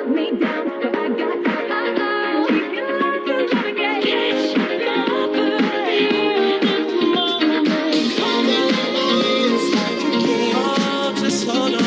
put me down, but I got oh, keep your love to love again. Catch the lover in this moment. Hold on, oh, just hold on.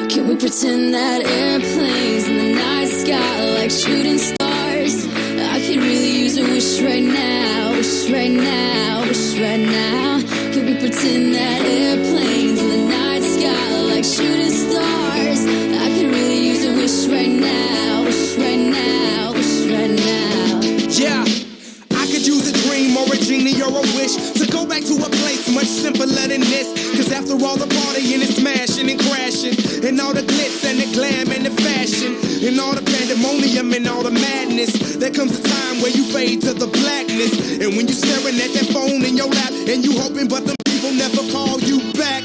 Can we pretend that airplanes in the night sky like shooting stars? I could really use a wish right now, wish right now, wish right now. Can we pretend that airplanes in the night sky like shooting stars? I could really use a wish right now, wish right now, wish right now. Yeah, I could use a dream or a genie or a wish to go back to a place much simpler than this. Cause after all the partying and smashing and crashing, and all the glitz and the glam and the fashion, and all the pandemonium and all the madness, there comes a time where you fade to the blackness. And when you're staring at that phone in your lap, and you hoping but them people never call you back.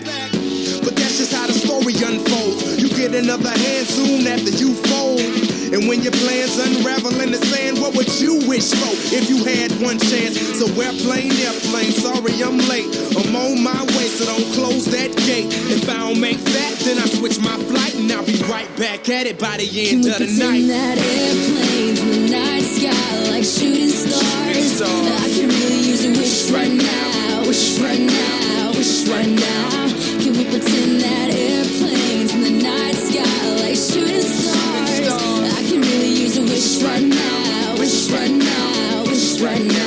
But that's just how the story unfolds. You get another hand soon after you fold. And when your plans unravel in the sand, what would you wish for if you had one chance? So airplane, sorry I'm late. I'm on my way, so don't close that gate. If I don't make that, then I switch my flight, and I'll be right back at it by the end of the night. Can we pretend that airplanes in the night sky like shooting stars? I can really use a wish right now, wish right now, wish right now. Can we pretend that airplanes in the night sky like shooting stars? I can really use a wish right now, wish right now, wish right now.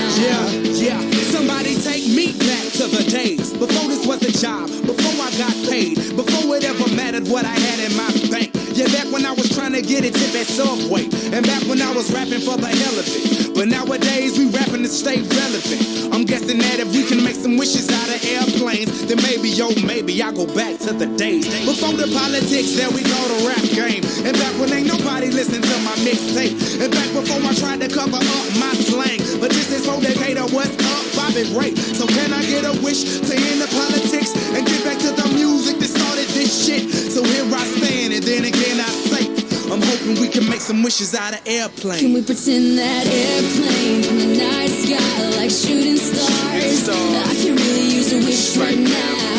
Yeah, somebody take me back to the days before this was a job, before I got paid, before it ever mattered what I had in my bank. Yeah, back when I was trying to get a tip at Subway, and back when I was rapping for the hell of it. But nowadays we rapping to stay relevant. I'm guessing that if we can make some wishes out of airplanes, then maybe, maybe I go back to the days before the politics that we call the rap game. And back when ain't nobody listened to my mixtape. And back before I tried to cover up my slang. But this is for Decatur, what's up, Bobby Ray? So can I get a wish to end the politics and get back to the music that started this shit? So here I stand, and then again I say, I'm hoping we can make some wishes out of airplanes. Can we pretend that airplanes in the night sky like shooting stars? I can really use a wish right now,